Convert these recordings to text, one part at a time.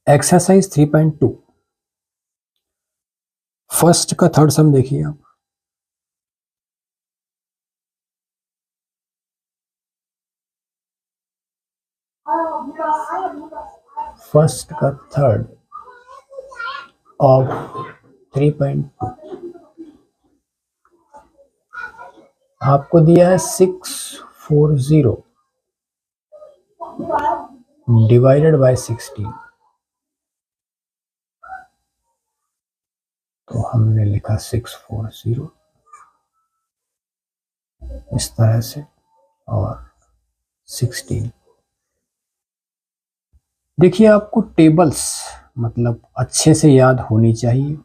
Exercise 3.2 first का third सम देखिए आप। फर्स्ट का थर्ड ऑफ 3.2 आपको दिया है 640 डिवाइडेड बाय 16। तो हमने लिखा 640 इस तरह से और 16। देखिए आपको टेबल्स मतलब अच्छे से याद होनी चाहिए,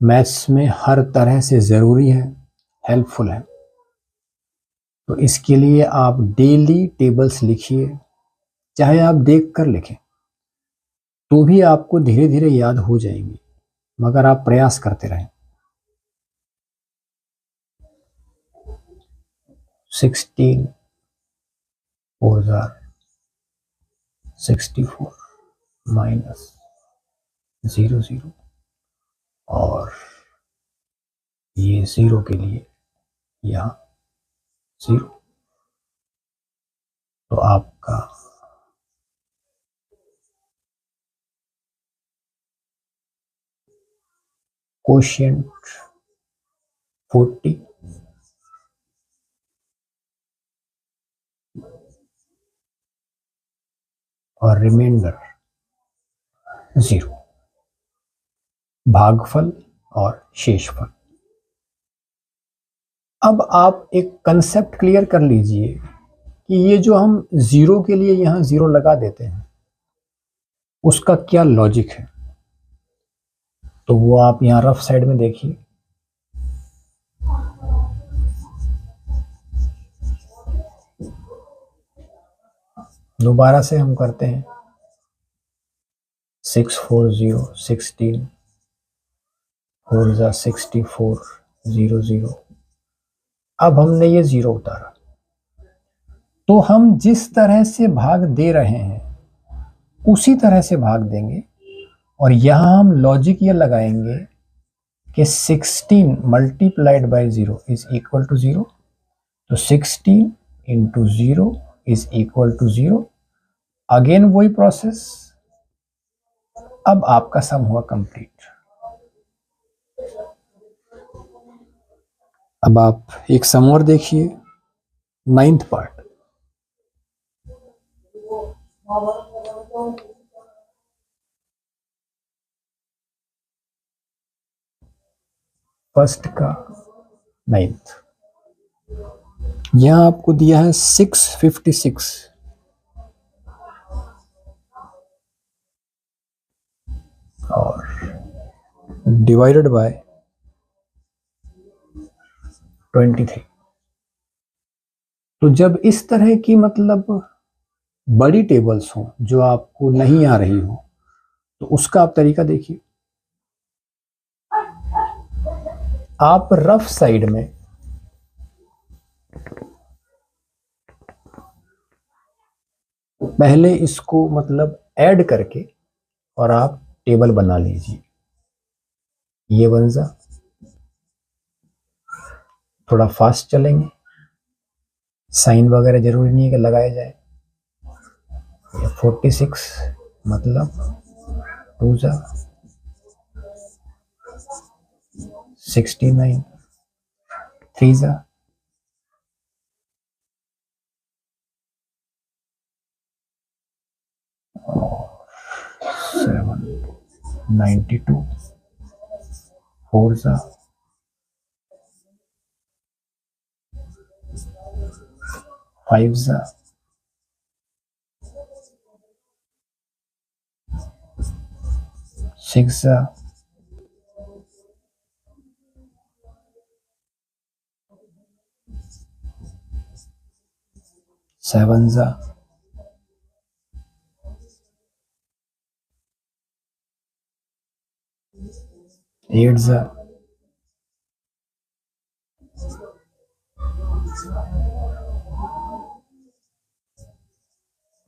मैथ्स में हर तरह से ज़रूरी है, हेल्पफुल है। तो इसके लिए आप डेली टेबल्स लिखिए, चाहे आप देख कर लिखें तो भी आपको धीरे धीरे याद हो जाएंगी, मगर आप प्रयास करते रहें। 16 4 64 माइनस 0 0 और ये 0 के लिए यहाँ 0। तो आपका कोशिएंट 40 और रिमाइंडर 0। भागफल और शेषफल। अब आप एक कंसेप्ट क्लियर कर लीजिए कि ये जो हम 0 के लिए यहाँ 0 लगा देते हैं उसका क्या लॉजिक है। तो वो आप यहाँ रफ साइड में देखिए। दोबारा से हम करते हैं 640 16 4 64 0 0। अब हमने ये 0 उतारा तो हम जिस तरह से भाग दे रहे हैं उसी तरह से भाग देंगे और यहाँ हम लॉजिक ये लगाएंगे कि 16 multiplied by 0 is equal to 0। तो 16 into 0 is equal to 0। Again वही प्रोसेस। अब आपका सम हुआ कंप्लीट। अब आप एक सम और देखिए, 9th पार्ट। फर्स्ट का 9th। यहां आपको दिया है 656 और डिवाइडेड बाय 23। तो जब इस तरह की मतलब बड़ी टेबल्स हो जो आपको नहीं आ रही हो तो उसका आप तरीका देखिए। आप रफ साइड में पहले इसको मतलब ऐड करके और आप टेबल बना लीजिए। ये बन जा, थोड़ा फास्ट चलेंगे, साइन वगैरह जरूरी नहीं है कि लगाया जाए। 46 मतलब 2 जा 69 3 जा 7 92 4 जा 5 जा 6 जा 7 जा 8 जा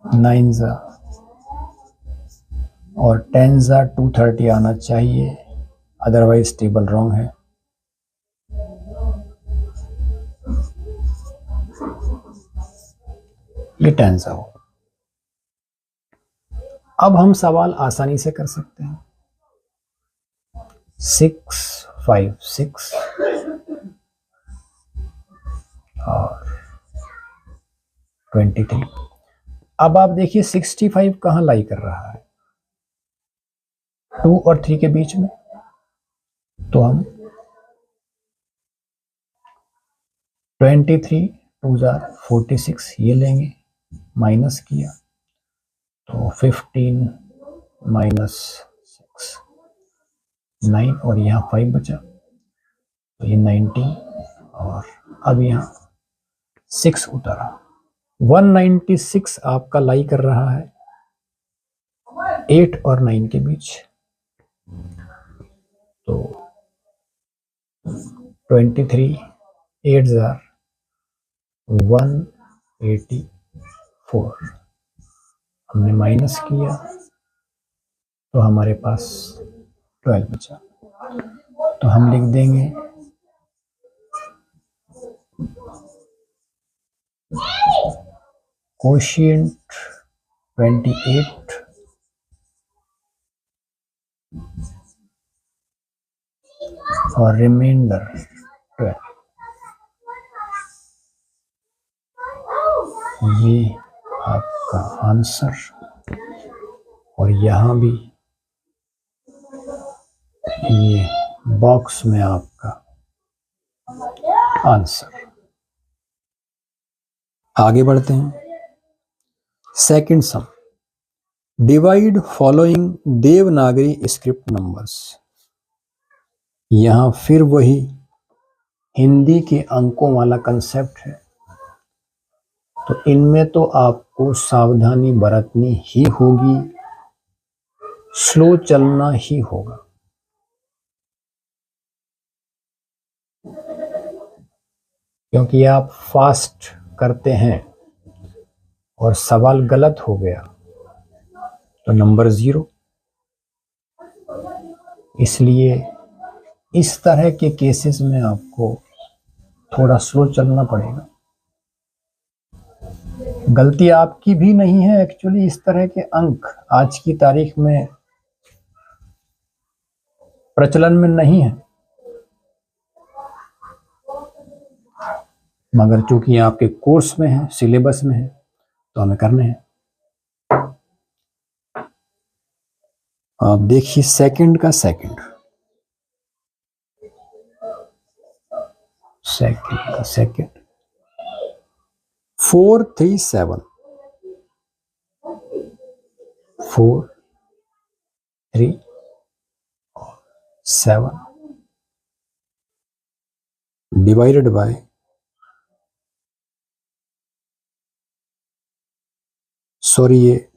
9 जा और 10 230 आना चाहिए, अदरवाइज टेबल रॉन्ग है। ये 10 हो। अब हम सवाल आसानी से कर सकते हैं। 6 5 6 और 23। अब आप देखिए 65 कहाँ लाई कर रहा है, 2 और 3 के बीच में। तो हम 23 2 46 ये लेंगे, माइनस किया तो 15 माइनस 6 9 और यहाँ 5 बचा तो ये 19 और अब यहाँ 6 उतारा। 196 आपका लाई कर रहा है 8 और 9 के बीच। तो 23 8 184 हमने माइनस किया तो हमारे पास 12 बचा। तो हम लिख देंगे कोशिएंट 28 और रिमाइंडर 12। ये आपका आंसर और यहाँ भी ये बॉक्स में आपका आंसर। आगे बढ़ते हैं। सेकंड सम, divide following Devanagari script numbers. यहां फिर वही हिंदी के अंकों वाला कंसेप्ट है, तो इनमें तो आपको सावधानी बरतनी ही होगी, स्लो चलना ही होगा। क्योंकि आप फास्ट करते हैं और सवाल गलत हो गया तो नंबर 0। इसलिए इस तरह के केसेस में आपको थोड़ा स्लो चलना पड़ेगा। गलती आपकी भी नहीं है एक्चुअली, इस तरह के अंक आज की तारीख में प्रचलन में नहीं है, मगर चूंकि आपके कोर्स में है, सिलेबस में है, तो हमें करने हैं। आप देखिए सेकंड का सेकंड 4 3 7 4 3 7 डिवाइडेड बाय सॉरी ये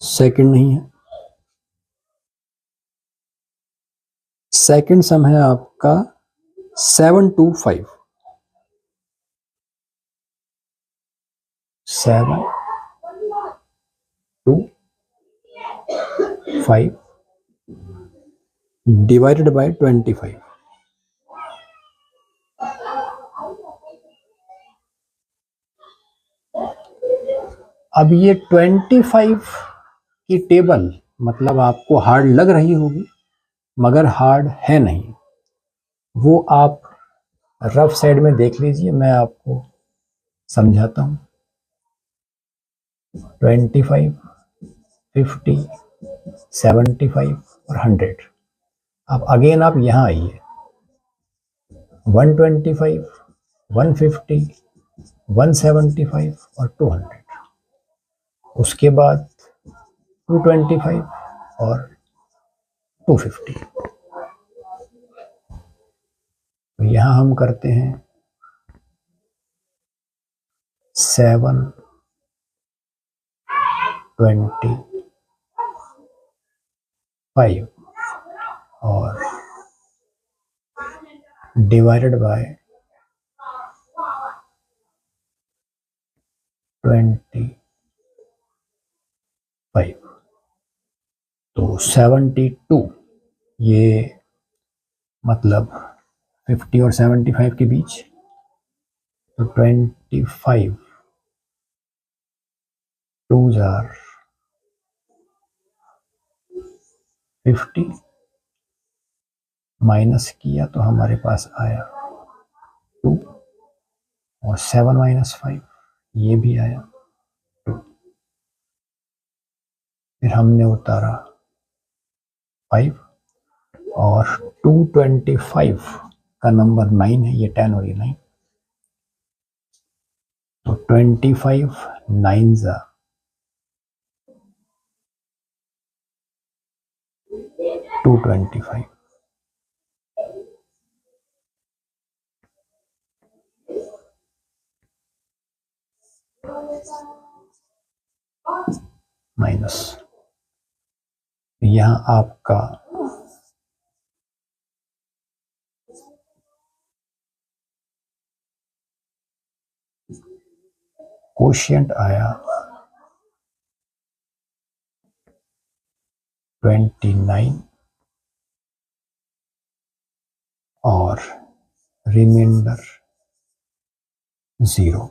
सेकंड नहीं है, सेकंड सम है आपका 7 2 5 7 2 5 डिवाइडेड बाय 25। अब ये 25 की टेबल मतलब आपको हार्ड लग रही होगी, मगर हार्ड है नहीं। वो आप रफ साइड में देख लीजिए, मैं आपको समझाता हूँ। 25 50 75 और 100। अब अगेन आप यहाँ आइए, 125 150 175 और 200। उसके बाद 225 और 250। तो यहाँ हम करते हैं 7 25 और डिवाइडेड बाय 25। 72, ये मतलब 50 और 75 के बीच, तो 25 2 जार 50, माइनस किया तो हमारे पास आया 2, और 7 माइनस 5 ये भी आया 2। फिर हमने उतारा 5, और 225 का नंबर 9 है, ये 10 और ये 9, तो 25 9 जा 225, माइनस, यहां आपका कोशिएंट आया 29, और रिमाइंडर 0।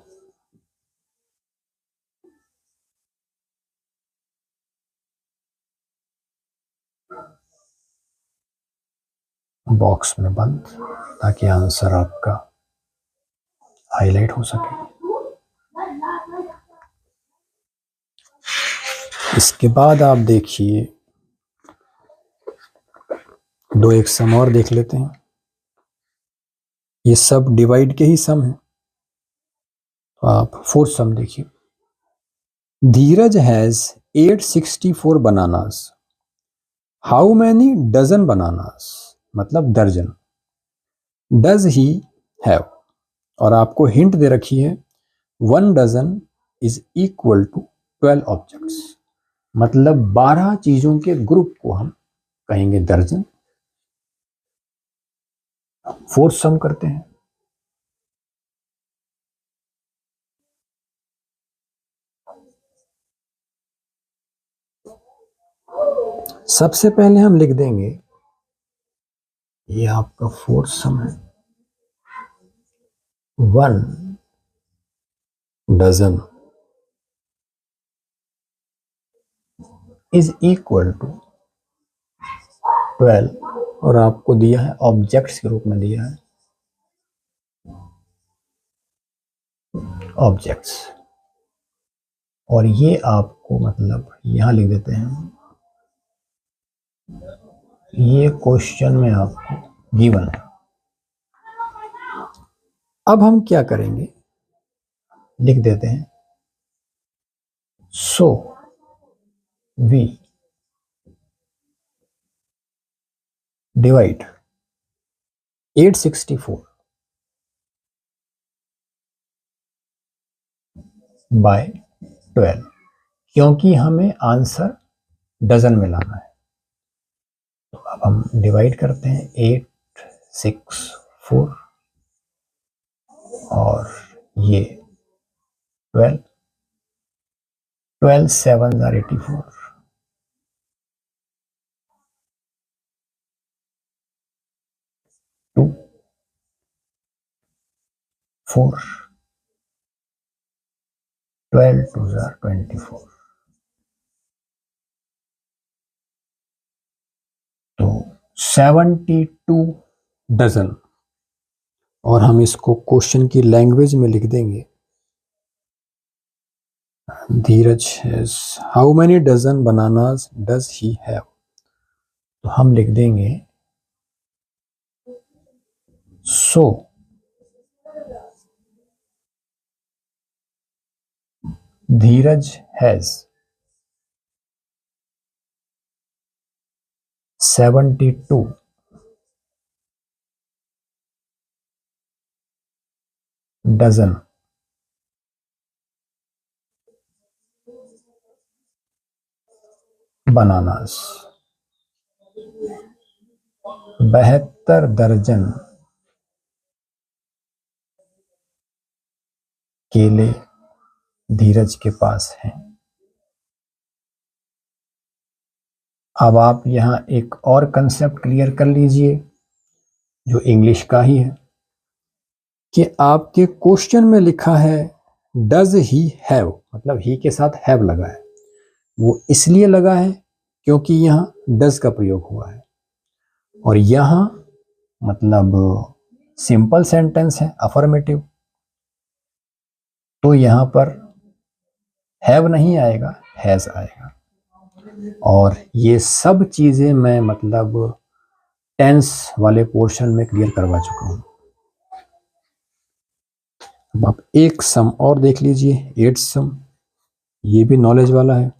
बॉक्स में बंद, ताकि आंसर आपका हाईलाइट हो सके। इसके बाद आप देखिए, दो एक सम और देख लेते हैं। ये सब डिवाइड के ही सम है, तो आप फोर्थ सम देखिए। Dheeraj has 864 bananas, how many dozen bananas, मतलब दर्जन, डज ही हैव, और आपको हिंट दे रखी है 1 dozen is equal to 12 objects, मतलब 12 चीजों के ग्रुप को हम कहेंगे दर्जन। फोर्थ सम करते हैं। सबसे पहले हम लिख देंगे, ये आपका फोर्थ सम है, 1 डजन इज इक्वल टू 12, और आपको दिया है ऑब्जेक्ट्स के रूप में दिया है ऑब्जेक्ट्स, और ये आपको मतलब यहां लिख देते हैं, ये क्वेश्चन में आपको गिवन है। अब हम क्या करेंगे, लिख देते हैं सो वी डिवाइड 864 बाय 12, क्योंकि हमें आंसर डजन में लाना है। तो अब हम डिवाइड करते हैं 864, और ये 12, 12 7 are 84, 2 4, 12 2 are 24, तो 72 डजन, और हम इसको क्वेश्चन की लैंग्वेज में लिख देंगे, Dheeraj has how many dozen bananas does he have, तो हम लिख देंगे so Dheeraj has 72 dozen bananas, 72 दर्जन केले धीरज के पास हैं। अब आप यहाँ एक और कंसेप्ट क्लियर कर लीजिए जो इंग्लिश का ही है कि आपके क्वेश्चन में लिखा है डज ही हैव, मतलब ही के साथ हैव लगा है। वो इसलिए लगा है क्योंकि यहाँ डज का प्रयोग हुआ है और यहाँ मतलब सिंपल सेंटेंस है, अफर्मेटिव, तो यहाँ पर हैव नहीं आएगा, हैज आएगा। और ये सब चीजें मैं मतलब टेंस वाले पोर्शन में क्लियर करवा चुका हूं। अब आप एक सम और देख लीजिए, 8th सम, ये भी नॉलेज वाला है।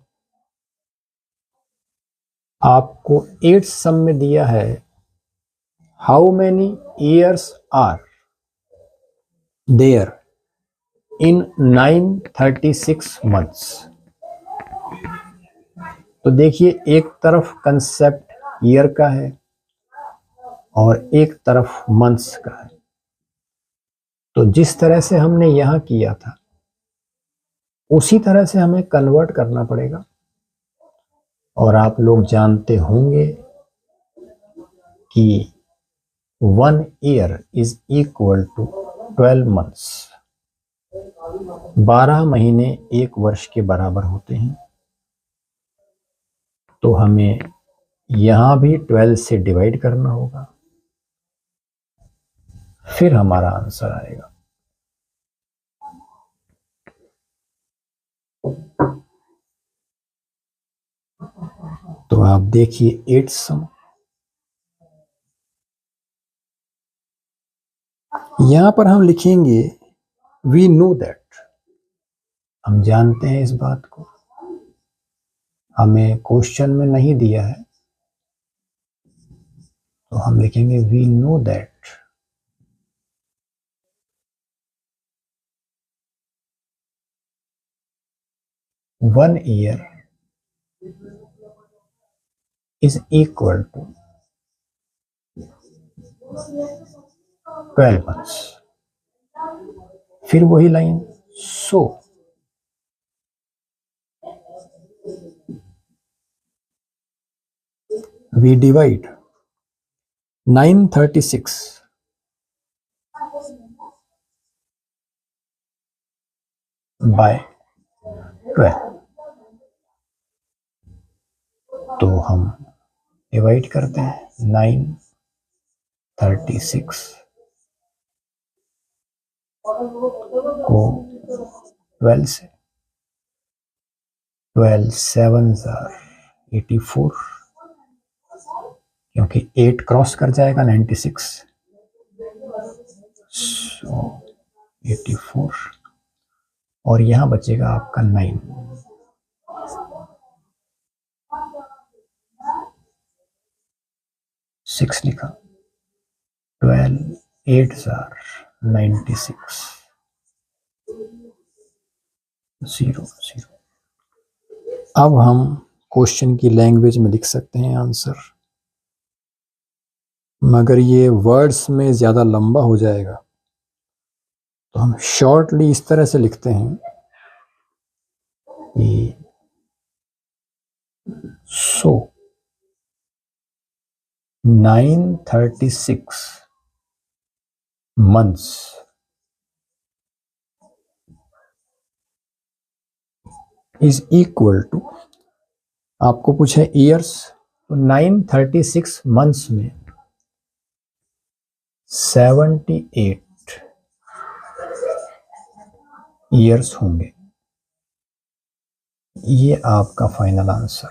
आपको 8th सम में दिया है how many years are there in 936 months। तो देखिए एक तरफ कंसेप्ट ईयर का है और एक तरफ मंथ्स का है। तो जिस तरह से हमने यहां किया था उसी तरह से हमें कन्वर्ट करना पड़ेगा। और आप लोग जानते होंगे कि 1 year is equal to 12 months। 12 महीने 1 वर्ष के बराबर होते हैं। तो हमें यहां भी 12 से डिवाइड करना होगा, फिर हमारा आंसर आएगा। तो आप देखिए 8th सम, यहां पर हम लिखेंगे वी नो दैट, हम जानते हैं इस बात को, हमें क्वेश्चन में नहीं दिया है, तो हम लिखेंगे we know that 1 year is equal to 12 months। फिर वही line, so we divide 936 by 12। तो हम डिवाइड करते हैं 936 को 12 से, 12 7s are 84, क्योंकि 8 क्रॉस कर जाएगा 96, सो 84 और यहां बचेगा आपका 9। 6 लिखा, 12 8s are 96, 0 0। अब हम क्वेश्चन की लैंग्वेज में लिख सकते हैं आंसर, मगर ये वर्ड्स में ज़्यादा लंबा हो जाएगा, तो हम शॉर्टली इस तरह से लिखते हैं कि सो 936 months इज इक्वल टू, आपको पूछे ईयर्स, तो 936 months में 78 ईयर्स होंगे। ये आपका फाइनल आंसर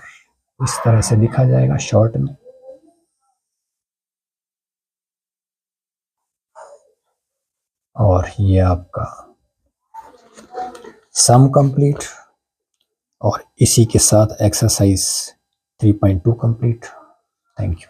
इस तरह से लिखा जाएगा शॉर्ट में। और ये आपका सम कंप्लीट, और इसी के साथ एक्सरसाइज 3.2 कंप्लीट। Thank you.